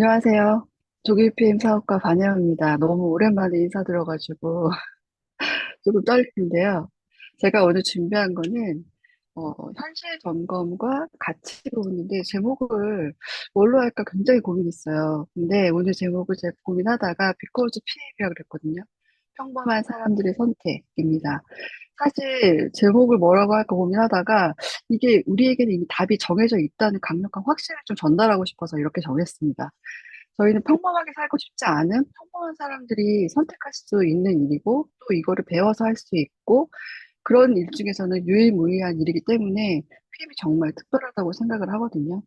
안녕하세요. 조기PM 사업가 반영입니다. 너무 오랜만에 인사드려가지고 조금 떨리는데요. 제가 오늘 준비한 거는 현실 점검과 가치 부분인데 제목을 뭘로 할까 굉장히 고민했어요. 근데 오늘 제목을 제가 고민하다가 비코즈 PM이라고 그랬거든요. 평범한 사람들의 선택입니다. 사실 제목을 뭐라고 할까 고민하다가 이게 우리에게는 이미 답이 정해져 있다는 강력한 확신을 좀 전달하고 싶어서 이렇게 정했습니다. 저희는 평범하게 살고 싶지 않은 평범한 사람들이 선택할 수 있는 일이고, 또 이거를 배워서 할 수 있고, 그런 일 중에서는 유일무이한 일이기 때문에 피임이 정말 특별하다고 생각을 하거든요.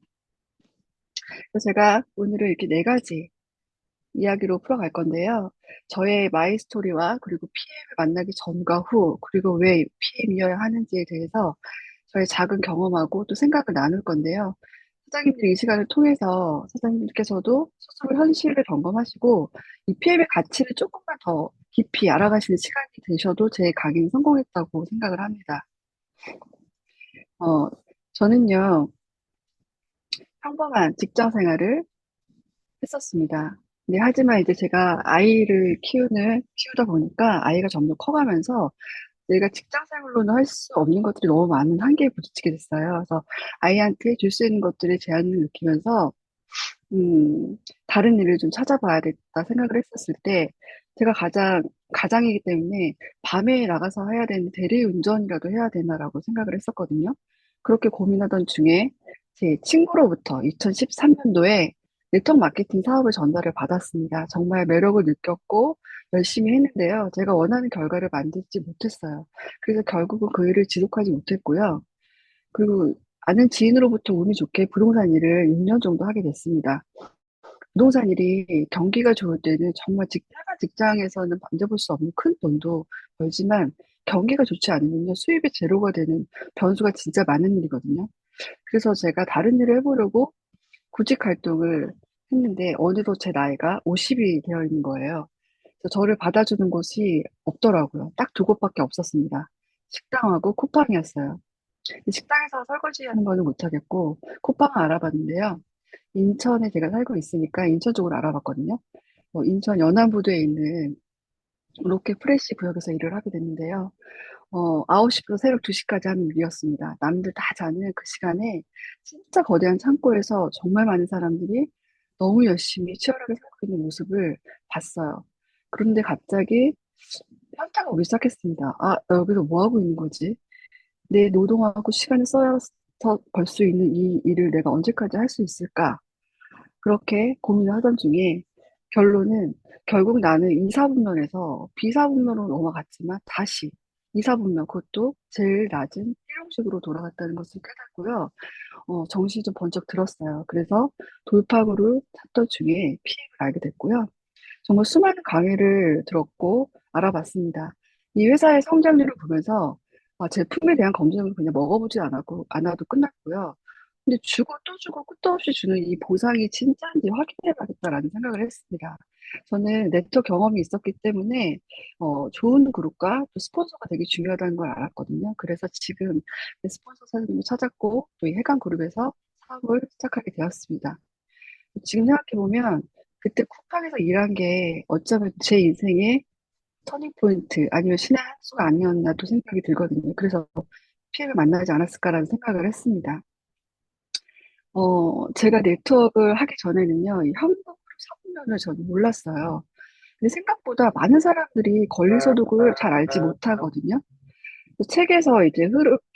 그래서 제가 오늘은 이렇게 네 가지 이야기로 풀어갈 건데요. 저의 마이 스토리와 그리고 PM을 만나기 전과 후, 그리고 왜 PM이어야 하는지에 대해서 저의 작은 경험하고 또 생각을 나눌 건데요. 사장님들이 이 시간을 통해서 사장님들께서도 스스로 현실을 점검하시고 이 PM의 가치를 조금만 더 깊이 알아가시는 시간이 되셔도 제 강의는 성공했다고 생각을 합니다. 어, 저는요, 평범한 직장 생활을 했었습니다. 근데 하지만 이제 제가 아이를 키우다 보니까 아이가 점점 커가면서 내가 직장 생활로는 할 수 없는 것들이 너무 많은 한계에 부딪히게 됐어요. 그래서 아이한테 줄 수 있는 것들의 제한을 느끼면서 다른 일을 좀 찾아봐야겠다 생각을 했었을 때, 제가 가장이기 때문에 밤에 나가서 해야 되는 대리운전이라도 해야 되나라고 생각을 했었거든요. 그렇게 고민하던 중에 제 친구로부터 2013년도에 네트워크 마케팅 사업을 전달을 받았습니다. 정말 매력을 느꼈고 열심히 했는데요. 제가 원하는 결과를 만들지 못했어요. 그래서 결국은 그 일을 지속하지 못했고요. 그리고 아는 지인으로부터 운이 좋게 부동산 일을 6년 정도 하게 됐습니다. 부동산 일이 경기가 좋을 때는 정말 일반 직장에서는 만져볼 수 없는 큰 돈도 벌지만 경기가 좋지 않으면요, 수입이 제로가 되는 변수가 진짜 많은 일이거든요. 그래서 제가 다른 일을 해보려고 구직 활동을 했는데 어느덧 제 나이가 50이 되어 있는 거예요. 그래서 저를 받아주는 곳이 없더라고요. 딱 두 곳밖에 없었습니다. 식당하고 쿠팡이었어요. 식당에서 설거지 하는 거는 못하겠고, 쿠팡을 알아봤는데요. 인천에 제가 살고 있으니까 인천 쪽으로 알아봤거든요. 인천 연안부두에 있는 롯데 프레시 구역에서 일을 하게 됐는데요. 9시부터 새벽 2시까지 하는 일이었습니다. 남들 다 자는 그 시간에 진짜 거대한 창고에서 정말 많은 사람들이 너무 열심히 치열하게 살고 있는 모습을 봤어요. 그런데 갑자기 현타가 오기 시작했습니다. 아, 나 여기서 뭐 하고 있는 거지? 내 노동하고 시간을 써서 벌 수 있는 이 일을 내가 언제까지 할 수 있을까? 그렇게 고민을 하던 중에 결론은 결국 나는 이사분면에서 비사분면으로 넘어갔지만 다시 이사분면, 그것도 제일 낮은 일용직으로 돌아갔다는 것을 깨닫고요. 정신이 좀 번쩍 들었어요. 그래서 돌파구를 찾던 중에 피해를 알게 됐고요. 정말 수많은 강의를 들었고 알아봤습니다. 이 회사의 성장률을 보면서 제품에 대한 검증을 그냥 먹어보지 않아도 끝났고요. 근데 주고 또 주고 끝도 없이 주는 이 보상이 진짜인지 확인해봐야겠다라는 생각을 했습니다. 저는 네트워크 경험이 있었기 때문에 좋은 그룹과 또 스폰서가 되게 중요하다는 걸 알았거든요. 그래서 지금 스폰서 사장님을 찾았고 또 이 해강 그룹에서 사업을 시작하게 되었습니다. 지금 생각해보면 그때 쿠팡에서 일한 게 어쩌면 제 인생의 터닝 포인트 아니면 신의 한 수가 아니었나 또 생각이 들거든요. 그래서 PM을 만나지 않았을까라는 생각을 했습니다. 제가 네트워크를 하기 전에는요, 이 현금으로 사보면을 저는 몰랐어요. 근데 생각보다 많은 사람들이 권리소득을 잘 알지 못하거든요. 책에서 이제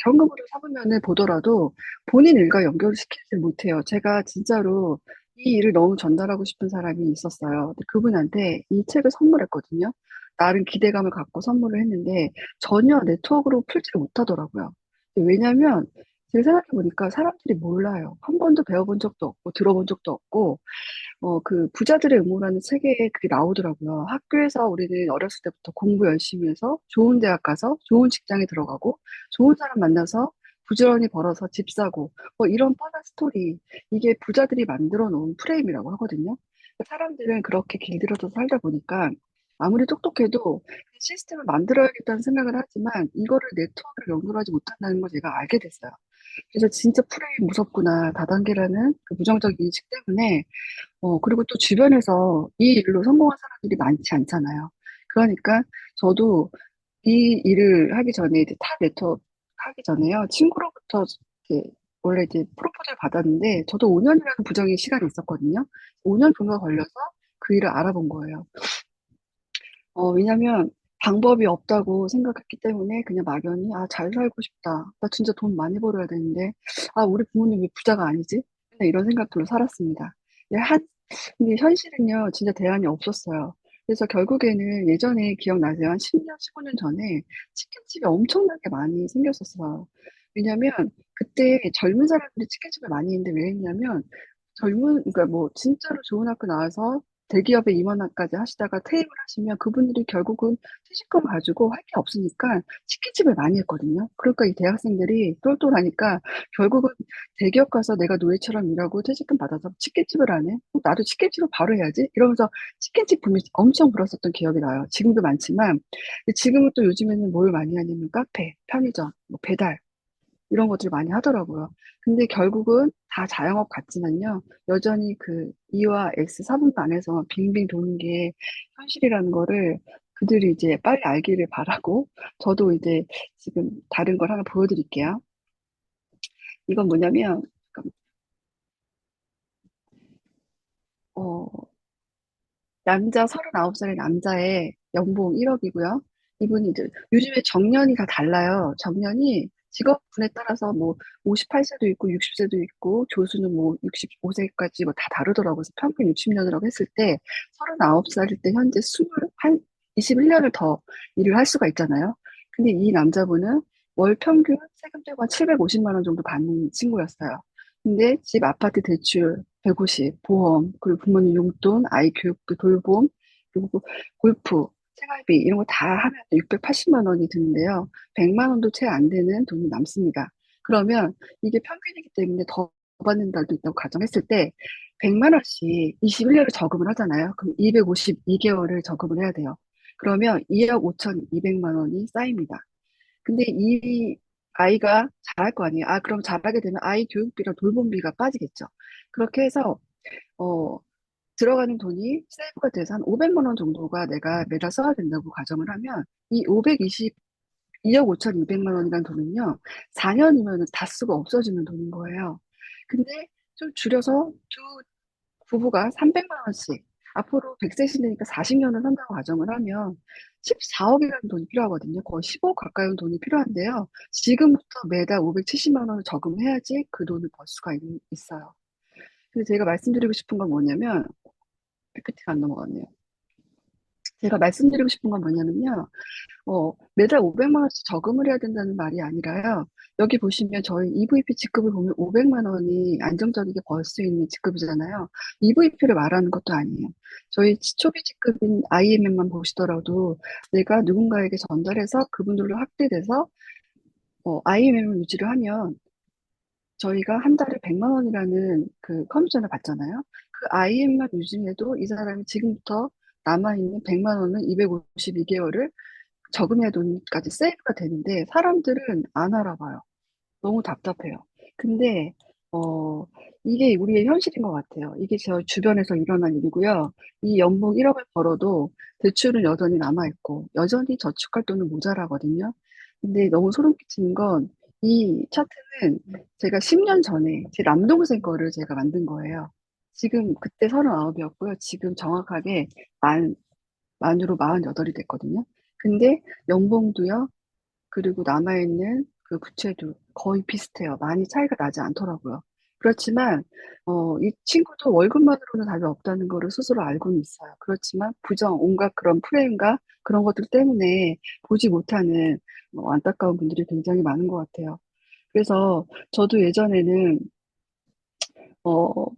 현금으로 사보면을 보더라도 본인 일과 연결을 시키지 못해요. 제가 진짜로 이 일을 너무 전달하고 싶은 사람이 있었어요. 근데 그분한테 이 책을 선물했거든요. 나름 기대감을 갖고 선물을 했는데 전혀 네트워크로 풀지 못하더라고요. 왜냐면 제가 생각해보니까 사람들이 몰라요. 한 번도 배워본 적도 없고 들어본 적도 없고 그 부자들의 음모라는 책에 그게 나오더라고요. 학교에서 우리는 어렸을 때부터 공부 열심히 해서 좋은 대학 가서 좋은 직장에 들어가고 좋은 사람 만나서 부지런히 벌어서 집 사고 이런 뻔한 스토리, 이게 부자들이 만들어 놓은 프레임이라고 하거든요. 사람들은 그렇게 길들여서 살다 보니까 아무리 똑똑해도 시스템을 만들어야겠다는 생각을 하지만 이거를 네트워크를 연결하지 못한다는 걸 제가 알게 됐어요. 그래서 진짜 프레임 무섭구나. 다단계라는 그 부정적 인식 때문에, 그리고 또 주변에서 이 일로 성공한 사람들이 많지 않잖아요. 그러니까 저도 이 일을 하기 전에 이제 타 네트워크 하기 전에요. 친구로부터 이렇게 원래 이제 프로포즈를 받았는데 저도 5년이라는 부정의 시간이 있었거든요. 5년 정도가 걸려서 그 일을 알아본 거예요. 왜냐면 방법이 없다고 생각했기 때문에 그냥 막연히, 아, 잘 살고 싶다. 나 진짜 돈 많이 벌어야 되는데, 아, 우리 부모님 왜 부자가 아니지? 그냥 이런 생각들로 살았습니다. 근데 근데 현실은요, 진짜 대안이 없었어요. 그래서 결국에는 예전에 기억나세요? 한 10년, 15년 전에 치킨집이 엄청나게 많이 생겼었어요. 왜냐면 그때 젊은 사람들이 치킨집을 많이 했는데 왜 했냐면 그러니까 뭐 진짜로 좋은 학교 나와서 대기업에 임원까지 하시다가 퇴임을 하시면 그분들이 결국은 퇴직금 가지고 할 게 없으니까 치킨집을 많이 했거든요. 그러니까 이 대학생들이 똘똘하니까 결국은 대기업 가서 내가 노예처럼 일하고 퇴직금 받아서 치킨집을 안 해? 나도 치킨집을 바로 해야지? 이러면서 치킨집 붐이 엄청 불었었던 기억이 나요. 지금도 많지만 근데 지금은 또 요즘에는 뭘 많이 하냐면 카페, 편의점, 뭐 배달 이런 것들 많이 하더라고요. 근데 결국은 다 자영업 같지만요. 여전히 그 E와 X 사분면 안에서 빙빙 도는 게 현실이라는 거를 그들이 이제 빨리 알기를 바라고, 저도 이제 지금 다른 걸 하나 보여드릴게요. 이건 뭐냐면, 어, 남자 39살의 남자의 연봉 1억이고요. 이분이 이제 요즘에 정년이 다 달라요. 정년이 직업군에 따라서 뭐 58세도 있고 60세도 있고 교수는 뭐 65세까지 뭐 다 다르더라고요. 그래서 평균 60년이라고 했을 때 39살일 때 현재 21년을 더 일을 할 수가 있잖아요. 근데 이 남자분은 월 평균 세금 떼고 한 750만 원 정도 받는 친구였어요. 근데 집 아파트 대출 150, 보험, 그리고 부모님 용돈, 아이 교육비, 돌봄, 그리고 골프, 생활비 이런 거 다 하면 680만 원이 드는데요. 100만 원도 채 안 되는 돈이 남습니다. 그러면 이게 평균이기 때문에 더 받는 달도 있다고 가정했을 때 100만 원씩 21년을 저금을 하잖아요. 그럼 252개월을 저금을 해야 돼요. 그러면 2억 5,200만 원이 쌓입니다. 근데 이 아이가 잘할 거 아니에요. 아, 그럼 잘하게 되면 아이 교육비랑 돌봄비가 빠지겠죠. 그렇게 해서, 어, 들어가는 돈이 세이브가 돼서 한 500만 원 정도가 내가 매달 써야 된다고 가정을 하면 이 2억 5,200만 원이라는 돈은요, 4년이면 다 쓰고 없어지는 돈인 거예요. 근데 좀 줄여서 두 부부가 300만 원씩 앞으로 100세 시대니까 40년을 산다고 가정을 하면 14억이라는 돈이 필요하거든요. 거의 15억 가까이 돈이 필요한데요. 지금부터 매달 570만 원을 저금해야지 그 돈을 벌 수가 있어요. 근데 제가 말씀드리고 싶은 건 뭐냐면, PPT가 안 넘어갔네요. 제가 말씀드리고 싶은 건 뭐냐면요. 매달 500만 원씩 저금을 해야 된다는 말이 아니라요. 여기 보시면 저희 EVP 직급을 보면 500만 원이 안정적이게 벌 수 있는 직급이잖아요. EVP를 말하는 것도 아니에요. 저희 초기 직급인 IMM만 보시더라도 내가 누군가에게 전달해서 그분들로 확대돼서 IMM을 유지를 하면 저희가 한 달에 100만 원이라는 그 커미션을 받잖아요. 그 IM만 유지해도 이 사람이 지금부터 남아있는 100만 원은 252개월을 저금해 돈까지 세이브가 되는데 사람들은 안 알아봐요. 너무 답답해요. 근데 이게 우리의 현실인 것 같아요. 이게 저 주변에서 일어난 일이고요. 이 연봉 1억을 벌어도 대출은 여전히 남아있고 여전히 저축할 돈은 모자라거든요. 근데 너무 소름 끼치는 건 이 차트는 제가 10년 전에 제 남동생 거를 제가 만든 거예요. 지금 그때 39이었고요. 지금 정확하게 만, 만으로 48이 됐거든요. 근데 연봉도요. 그리고 남아있는 그 부채도 거의 비슷해요. 많이 차이가 나지 않더라고요. 그렇지만, 이 친구도 월급만으로는 답이 없다는 거를 스스로 알고는 있어요. 그렇지만, 온갖 그런 프레임과 그런 것들 때문에 보지 못하는 안타까운 분들이 굉장히 많은 것 같아요. 그래서 저도 예전에는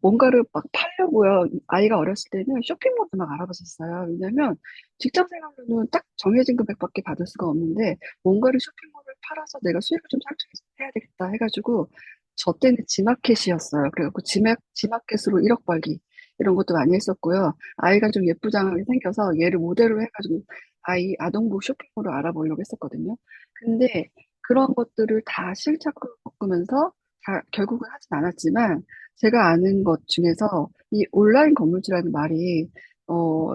뭔가를 막 팔려고요. 아이가 어렸을 때는 쇼핑몰도 막 알아봤었어요. 왜냐면 직장 생활로는 딱 정해진 금액밖에 받을 수가 없는데 뭔가를 쇼핑몰을 팔아서 내가 수익을 좀 창출해야 되겠다 해가지고 저 때는 지마켓이었어요. 그래갖고 지마켓으로 1억 벌기 이런 것도 많이 했었고요. 아이가 좀 예쁘장하게 생겨서 얘를 모델로 해가지고 아동복 쇼핑몰을 알아보려고 했었거든요. 근데 그런 것들을 다 실착을 겪으면서 결국은 하진 않았지만 제가 아는 것 중에서 이 온라인 건물주라는 말이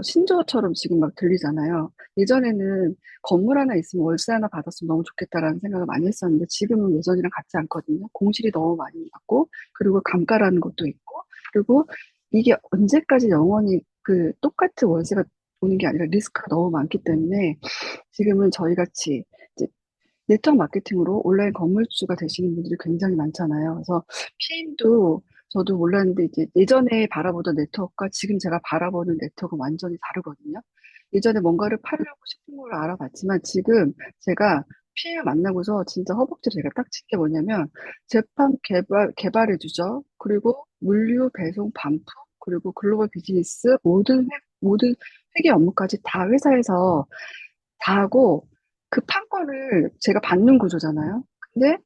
신조어처럼 지금 막 들리잖아요. 예전에는 건물 하나 있으면 월세 하나 받았으면 너무 좋겠다라는 생각을 많이 했었는데 지금은 예전이랑 같지 않거든요. 공실이 너무 많이 받고 그리고 감가라는 것도 있고 그리고 이게 언제까지 영원히 그 똑같은 월세가 오는 게 아니라 리스크가 너무 많기 때문에 지금은 저희 같이 이제 네트워크 마케팅으로 온라인 건물주가 되시는 분들이 굉장히 많잖아요. 그래서 PM도 저도 몰랐는데 이제 예전에 바라보던 네트워크가 지금 제가 바라보는 네트워크는 완전히 다르거든요. 예전에 뭔가를 팔려고 싶은 걸 알아봤지만 지금 제가 PM을 만나고서 진짜 허벅지를 제가 딱 친 게 뭐냐면 제품 개발해주죠. 그리고 물류, 배송, 반품, 그리고 글로벌 비즈니스 모든 회계 업무까지 다 회사에서 다 하고 그 판권을 제가 받는 구조잖아요. 근데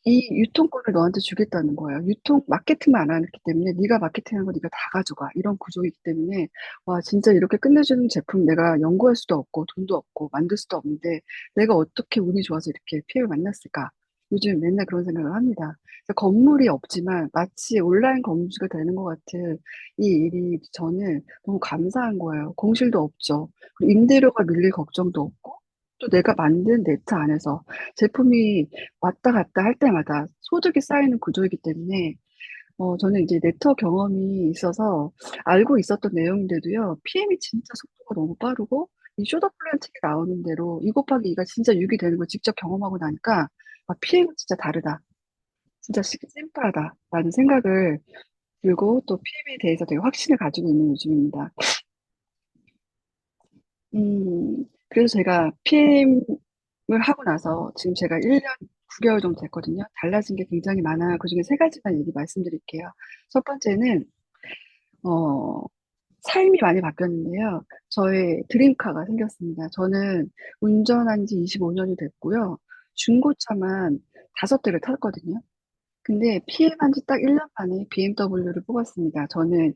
이 유통권을 너한테 주겠다는 거예요. 유통 마케팅만 안 했기 때문에 네가 마케팅한 거 네가 다 가져가 이런 구조이기 때문에 와 진짜 이렇게 끝내주는 제품 내가 연구할 수도 없고 돈도 없고 만들 수도 없는데 내가 어떻게 운이 좋아서 이렇게 피해를 만났을까? 요즘 맨날 그런 생각을 합니다. 그래서 건물이 없지만 마치 온라인 건물주가 되는 것 같은 이 일이 저는 너무 감사한 거예요. 공실도 없죠. 그리고 임대료가 밀릴 걱정도 없고 또 내가 만든 네트 안에서 제품이 왔다 갔다 할 때마다 소득이 쌓이는 구조이기 때문에 저는 이제 네트워크 경험이 있어서 알고 있었던 내용인데도요. PM이 진짜 속도가 너무 빠르고 이 쇼더플랜 책에 나오는 대로 2 곱하기 2가 진짜 6이 되는 걸 직접 경험하고 나니까 아, PM은 진짜 다르다. 진짜 심플하다라는 생각을 들고 또 PM에 대해서 되게 확신을 가지고 있는 요즘입니다. 그래서 제가 PM을 하고 나서 지금 제가 1년 9개월 정도 됐거든요. 달라진 게 굉장히 많아요. 그중에 세 가지만 얘기 말씀드릴게요. 첫 번째는, 어, 삶이 많이 바뀌었는데요. 저의 드림카가 생겼습니다. 저는 운전한 지 25년이 됐고요. 중고차만 5대를 탔거든요. 근데 PM한 지 딱 1년 만에 BMW를 뽑았습니다. 저는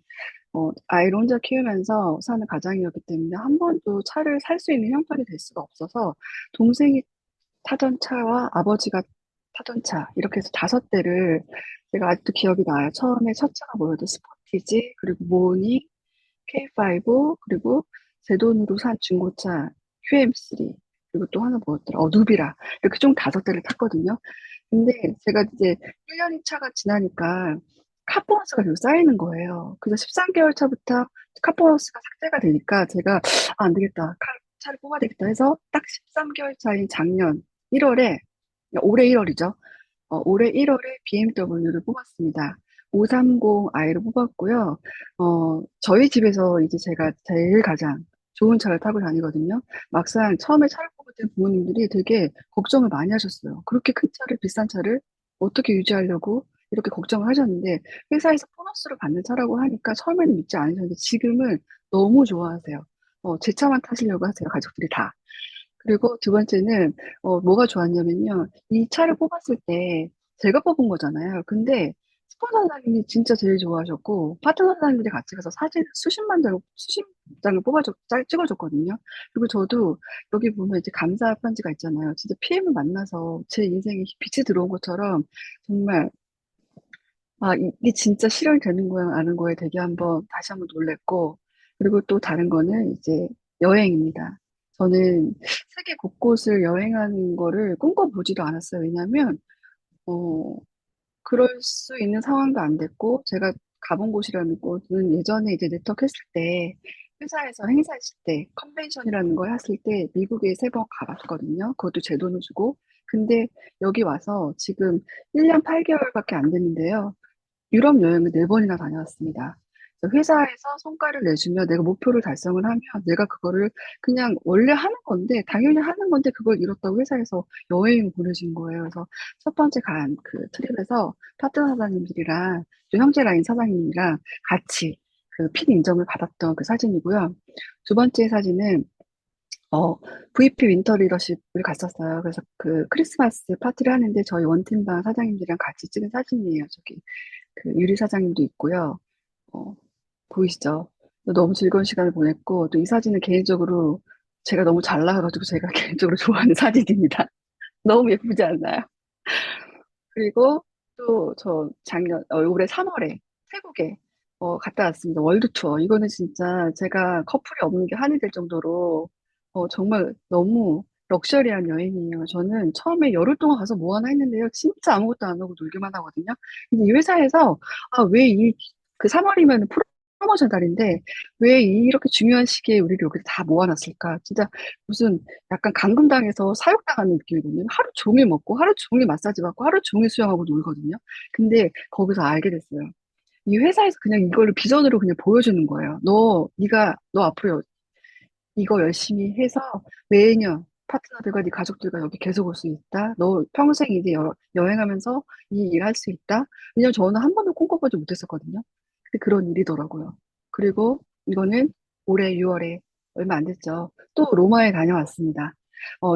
아이를 혼자 키우면서 사는 가장이었기 때문에 한 번도 차를 살 수 있는 형편이 될 수가 없어서 동생이 타던 차와 아버지가 타던 차 이렇게 해서 5대를 제가 아직도 기억이 나요. 처음에 첫 차가 뭐였죠? 스포티지 그리고 모니 K5 그리고 제 돈으로 산 중고차 QM3 그리고 또 하나 뭐였더라? 누비라 이렇게 총 5대를 탔거든요. 근데 제가 이제 1년이 차가 지나니까 카보너스가 계속 쌓이는 거예요. 그래서 13개월 차부터 카보너스가 삭제가 되니까 제가 아, 안 되겠다. 차를 뽑아야 되겠다 해서 딱 13개월 차인 작년 1월에 올해 1월이죠. 올해 1월에 BMW를 뽑았습니다. 530i를 뽑았고요. 저희 집에서 이제 제가 제일 가장 좋은 차를 타고 다니거든요. 막상 처음에 차를 뽑을 때 부모님들이 되게 걱정을 많이 하셨어요. 그렇게 큰 차를, 비싼 차를 어떻게 유지하려고 이렇게 걱정을 하셨는데, 회사에서 보너스를 받는 차라고 하니까 처음에는 믿지 않으셨는데, 지금은 너무 좋아하세요. 제 차만 타시려고 하세요, 가족들이 다. 그리고 두 번째는, 뭐가 좋았냐면요. 이 차를 뽑았을 때 제가 뽑은 거잖아요. 근데 스폰서 사장님이 진짜 제일 좋아하셨고, 파트너 사장님들이 같이 가서 사진 수십 장을 찍어줬거든요. 그리고 저도 여기 보면 이제 감사 편지가 있잖아요. 진짜 PM을 만나서 제 인생에 빛이 들어온 것처럼 정말 아, 이게 진짜 실현이 되는 거야, 아는 거에 되게 다시 한번 놀랬고, 그리고 또 다른 거는 이제 여행입니다. 저는 세계 곳곳을 여행하는 거를 꿈꿔보지도 않았어요. 왜냐면, 어, 그럴 수 있는 상황도 안 됐고, 제가 가본 곳이라는 곳은 예전에 이제 네트워크 했을 때, 회사에서 행사했을 때, 컨벤션이라는 걸 했을 때, 미국에 3번 가봤거든요. 그것도 제 돈을 주고. 근데 여기 와서 지금 1년 8개월밖에 안 됐는데요. 유럽 여행을 4번이나 다녀왔습니다. 그래서 회사에서 성과를 내주면 내가 목표를 달성을 하면 내가 그거를 그냥 원래 하는 건데, 당연히 하는 건데 그걸 이뤘다고 회사에서 여행을 보내준 거예요. 그래서 첫 번째 간 그 트립에서 파트너 사장님들이랑 또 형제 라인 사장님이랑 같이 그 핀 인정을 받았던 그 사진이고요. 두 번째 사진은 어, VP 윈터 리더십을 갔었어요. 그래서 그 크리스마스 파티를 하는데 저희 원팀방 사장님들이랑 같이 찍은 사진이에요. 저기 그 유리 사장님도 있고요. 어, 보이시죠? 너무 즐거운 시간을 보냈고, 또 이 사진은 개인적으로 제가 너무 잘 나와가지고 제가 개인적으로 좋아하는 사진입니다. 너무 예쁘지 않나요? 그리고 또 저 올해 3월에 태국에 갔다 왔습니다. 월드 투어. 이거는 진짜 제가 커플이 없는 게 한이 될 정도로 정말 너무 럭셔리한 여행이에요. 저는 처음에 열흘 동안 가서 뭐 하나 했는데요. 진짜 아무것도 안 하고 놀기만 하거든요. 근데 이 회사에서 왜 그 3월이면 프로모션 달인데 왜 이렇게 중요한 시기에 우리를 여기 다 모아놨을까? 진짜 무슨 약간 감금당해서 사육당하는 느낌이거든요. 하루 종일 먹고, 하루 종일 마사지 받고, 하루 종일 수영하고 놀거든요. 근데 거기서 알게 됐어요. 이 회사에서 그냥 이거를 비전으로 그냥 보여주는 거예요. 너 앞으로 이거 열심히 해서 매년 파트너들과 네 가족들과 여기 계속 올 수 있다. 너 평생 이제 여행하면서 이 일 할 수 있다. 왜냐면 저는 한 번도 꿈꿔보지 못했었거든요. 근데 그런 일이더라고요. 그리고 이거는 올해 6월에 얼마 안 됐죠. 또 로마에 다녀왔습니다.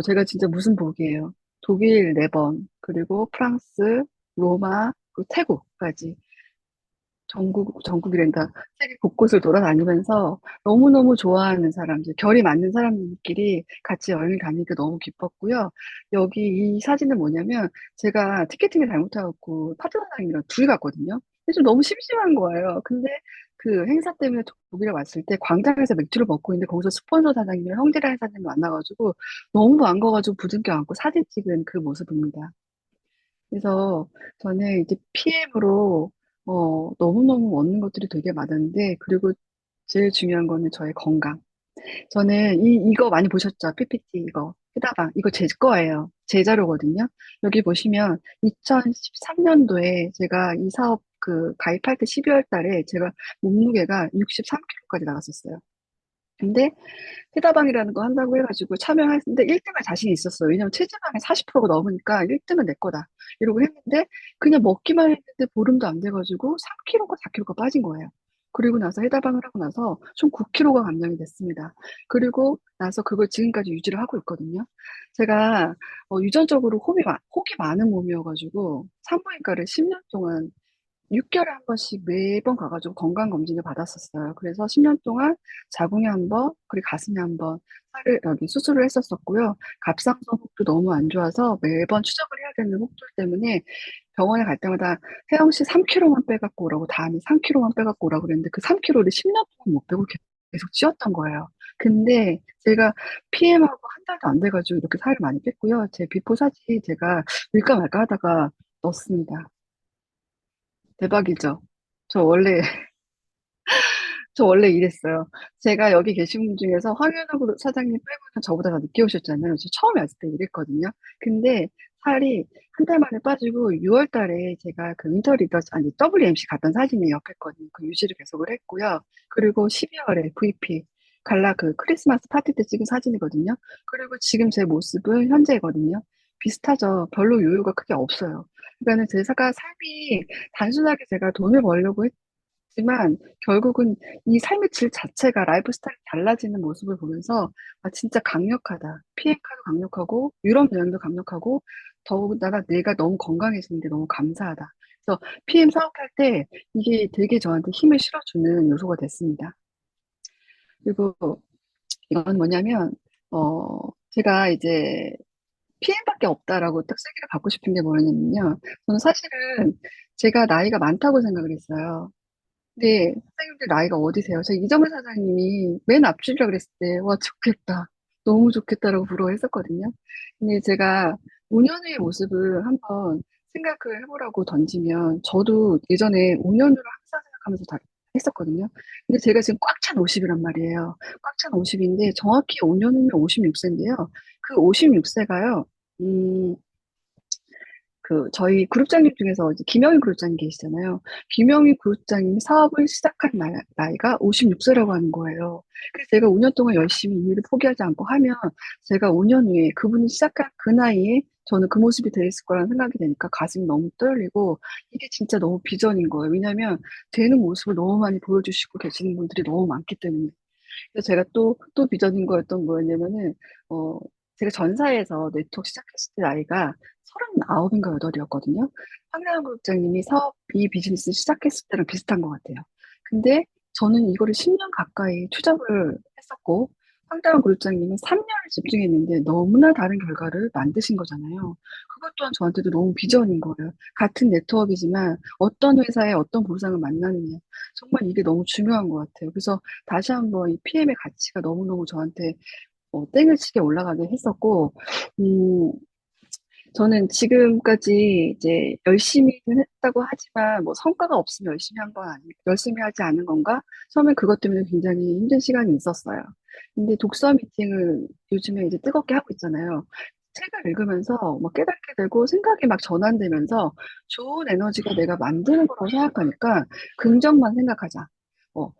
제가 진짜 무슨 복이에요. 독일 4번, 그리고 프랑스, 로마, 그리고 태국까지. 전국이란다. 세계 곳곳을 돌아다니면서 너무너무 좋아하는 사람들, 결이 맞는 사람들끼리 같이 여행을 다니니까 너무 기뻤고요. 여기 이 사진은 뭐냐면 제가 티켓팅을 잘못해갖고 파트너랑이랑 둘이 갔거든요. 근데 좀 너무 심심한 거예요. 근데 그 행사 때문에 독일에 왔을 때 광장에서 맥주를 먹고 있는데 거기서 스폰서 사장님이랑 형제라는 사장님이 만나가지고 너무 반가워가지고 부둥켜 안고 사진 찍은 그 모습입니다. 그래서 저는 이제 PM으로 너무너무 얻는 것들이 되게 많은데, 그리고 제일 중요한 거는 저의 건강. 저는 이거 많이 보셨죠? PPT 이거. 해다방. 이거 제 거예요. 제 자료거든요. 여기 보시면 2013년도에 제가 이 사업 가입할 때 12월 달에 제가 몸무게가 63kg까지 나갔었어요. 근데 테다방이라는 거 한다고 해가지고 참여했는데 1등할 자신이 있었어요. 왜냐면 체지방이 40%가 넘으니까 1등은 내 거다. 이러고 했는데 그냥 먹기만 했는데 보름도 안 돼가지고 3kg가 4kg가 빠진 거예요. 그리고 나서 해다방을 하고 나서 총 9kg가 감량이 됐습니다. 그리고 나서 그걸 지금까지 유지를 하고 있거든요. 제가 유전적으로 혹이 많은 몸이어가지고 산부인과를 10년 동안 6개월에 한 번씩 매번 가가지고 건강검진을 받았었어요. 그래서 10년 동안 자궁에 한 번, 그리고 가슴에 한 번, 여기 수술을 했었었고요. 갑상선 혹도 너무 안 좋아서 매번 추적을 해야 되는 혹들 때문에 병원에 갈 때마다 혜영 씨 3kg만 빼갖고 오라고, 다음에 3kg만 빼갖고 오라고 그랬는데 그 3kg를 10년 동안 못 빼고 계속 찌웠던 거예요. 근데 제가 PM하고 한 달도 안 돼가지고 이렇게 살을 많이 뺐고요. 제 비포 사진 제가 일까 말까 하다가 넣었습니다. 대박이죠? 저 원래, 저 원래 이랬어요. 제가 여기 계신 분 중에서 황현우 사장님 빼고는 저보다 더 늦게 오셨잖아요. 저 처음에 왔을 때 이랬거든요. 근데 살이 한 달 만에 빠지고 6월 달에 제가 그 윈터 리더스, 아니, WMC 갔던 사진이 옆했거든요. 그 유지를 계속을 했고요. 그리고 12월에 VP, 크리스마스 파티 때 찍은 사진이거든요. 그리고 지금 제 모습은 현재거든요. 비슷하죠. 별로 요요가 크게 없어요. 그러니까는 제가 삶이 단순하게 제가 돈을 벌려고 했지만 결국은 이 삶의 질 자체가 라이프 스타일이 달라지는 모습을 보면서 진짜 강력하다. 피해카도 강력하고 유럽 여행도 강력하고 더군다나 내가 너무 건강해지는 게 너무 감사하다. 그래서 PM 사업할 때 이게 되게 저한테 힘을 실어주는 요소가 됐습니다. 그리고 이건 뭐냐면 제가 이제 PM밖에 없다라고 딱 세기를 갖고 싶은 게 뭐냐면요. 저는 사실은 제가 나이가 많다고 생각을 했어요. 근데 선생님들 나이가 어디세요? 저 이정은 사장님이 맨 앞줄이라 그랬을 때, 와, 좋겠다. 너무 좋겠다라고 부러워했었거든요. 근데 제가 5년 후의 모습을 한번 생각을 해보라고 던지면, 저도 예전에 5년 후를 항상 생각하면서 다 했었거든요. 근데 제가 지금 꽉 찬 50이란 말이에요. 꽉 찬 50인데, 정확히 5년 후면 56세인데요. 그 56세가요, 저희 그룹장님 중에서 이제 김영희 그룹장님 계시잖아요. 김영희 그룹장님이 사업을 시작한 나이가 56세라고 하는 거예요. 그래서 제가 5년 동안 열심히 이 일을 포기하지 않고 하면 제가 5년 후에 그분이 시작한 그 나이에 저는 그 모습이 돼 있을 거라는 생각이 되니까 가슴이 너무 떨리고 이게 진짜 너무 비전인 거예요. 왜냐면 되는 모습을 너무 많이 보여주시고 계시는 분들이 너무 많기 때문에. 그래서 제가 또 비전인 거였던 뭐였냐면은, 어, 제가 전사에서 네트워크 시작했을 때 나이가 39인가 8이었거든요. 황량한 국장님이 이 비즈니스 시작했을 때랑 비슷한 것 같아요. 근데 저는 이거를 10년 가까이 추적을 했었고, 황당한 그룹장님은 3년을 집중했는데 너무나 다른 결과를 만드신 거잖아요. 그것 또한 저한테도 너무 비전인 거예요. 같은 네트워크이지만 어떤 회사에 어떤 보상을 만나느냐. 정말 이게 너무 중요한 것 같아요. 그래서 다시 한번 이 PM의 가치가 너무너무 저한테 땡을 치게 올라가게 했었고, 음, 저는 지금까지 이제 열심히는 했다고 하지만 뭐 성과가 없으면 열심히 한 건 아니, 열심히 하지 않은 건가? 처음에 그것 때문에 굉장히 힘든 시간이 있었어요. 근데 독서 미팅을 요즘에 이제 뜨겁게 하고 있잖아요. 책을 읽으면서 뭐 깨닫게 되고 생각이 막 전환되면서 좋은 에너지가 내가 만드는 거라고 생각하니까 긍정만 생각하자.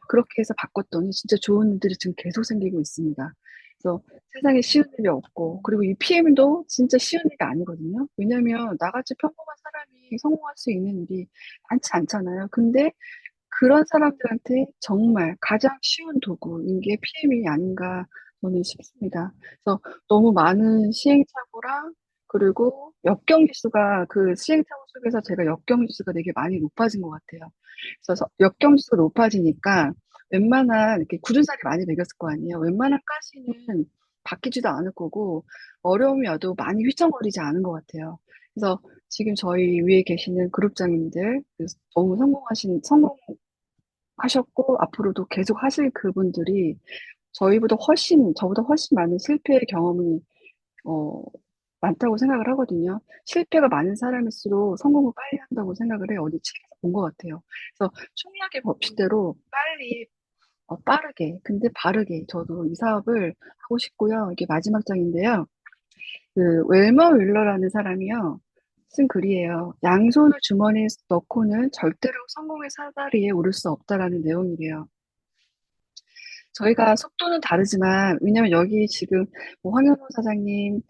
그렇게 해서 바꿨더니 진짜 좋은 일들이 지금 계속 생기고 있습니다. 그래서 세상에 쉬운 일이 없고, 그리고 이 PM도 진짜 쉬운 일이 아니거든요. 왜냐면 나같이 평범한 사람이 성공할 수 있는 일이 많지 않잖아요. 근데 그런 사람들한테 정말 가장 쉬운 도구인 게 PM이 아닌가 저는 싶습니다. 그래서 너무 많은 시행착오랑 그리고 역경지수가 그 시행착오 속에서 제가 역경지수가 되게 많이 높아진 것 같아요. 그래서 역경지수가 높아지니까 웬만한 이렇게 굳은 살이 많이 배겼을 거 아니에요. 웬만한 가시는 바뀌지도 않을 거고 어려움이 와도 많이 휘청거리지 않은 것 같아요. 그래서 지금 저희 위에 계시는 그룹장님들 너무 성공하셨고 앞으로도 계속 하실 그분들이 저보다 훨씬 많은 실패의 경험이 어, 많다고 생각을 하거든요. 실패가 많은 사람일수록 성공을 빨리 한다고 생각을 해요. 어디 책에서 본 것 같아요. 그래서 총리학의 법칙대로 빨리, 빠르게, 근데 바르게 저도 이 사업을 하고 싶고요. 이게 마지막 장인데요. 그 웰머 윌러라는 사람이요. 쓴 글이에요. 양손을 주머니에 넣고는 절대로 성공의 사다리에 오를 수 없다라는 내용이래요. 저희가 속도는 다르지만, 왜냐면 여기 지금 뭐 황현호 사장님,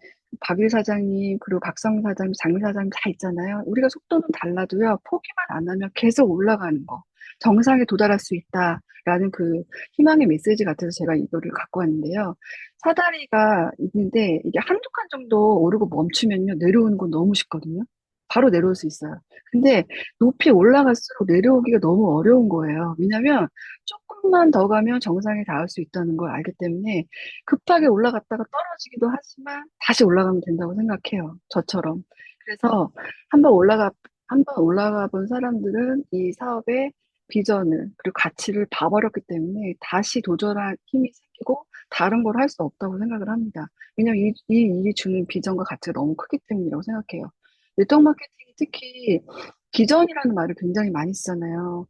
박일 사장님, 그리고 박성 사장님, 장미 사장님 다 있잖아요. 우리가 속도는 달라도요, 포기만 안 하면 계속 올라가는 거. 정상에 도달할 수 있다라는 그 희망의 메시지 같아서 제가 이거를 갖고 왔는데요. 사다리가 있는데 이게 한두 칸 정도 오르고 멈추면요, 내려오는 건 너무 쉽거든요. 바로 내려올 수 있어요. 근데 높이 올라갈수록 내려오기가 너무 어려운 거예요. 왜냐면 조금만 더 가면 정상에 닿을 수 있다는 걸 알기 때문에 급하게 올라갔다가 떨어지기도 하지만 다시 올라가면 된다고 생각해요. 저처럼. 그래서 한번 올라가, 한번 올라가 본 사람들은 이 사업의 비전을, 그리고 가치를 봐버렸기 때문에 다시 도전할 힘이 생기고 다른 걸 할 수 없다고 생각을 합니다. 왜냐면 이 일이 주는 비전과 가치가 너무 크기 때문이라고 생각해요. 네트워크 마케팅이 특히 비전이라는 말을 굉장히 많이 쓰잖아요.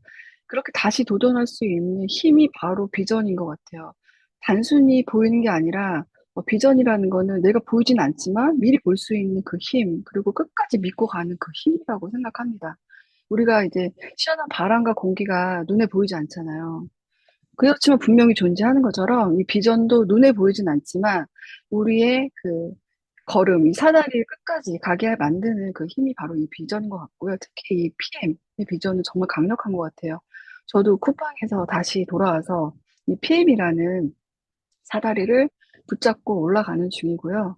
그렇게 다시 도전할 수 있는 힘이 바로 비전인 것 같아요. 단순히 보이는 게 아니라 비전이라는 거는 내가 보이진 않지만 미리 볼 수 있는 그 힘, 그리고 끝까지 믿고 가는 그 힘이라고 생각합니다. 우리가 이제 시원한 바람과 공기가 눈에 보이지 않잖아요. 그렇지만 분명히 존재하는 것처럼 이 비전도 눈에 보이진 않지만 우리의 그 걸음, 이 사다리를 끝까지 가게 만드는 그 힘이 바로 이 비전인 것 같고요. 특히 이 PM의 비전은 정말 강력한 것 같아요. 저도 쿠팡에서 다시 돌아와서 이 PM이라는 사다리를 붙잡고 올라가는 중이고요.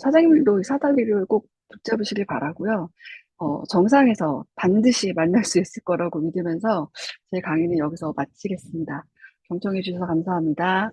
사장님도 이 사다리를 꼭 붙잡으시길 바라고요. 정상에서 반드시 만날 수 있을 거라고 믿으면서 제 강의는 여기서 마치겠습니다. 경청해 주셔서 감사합니다.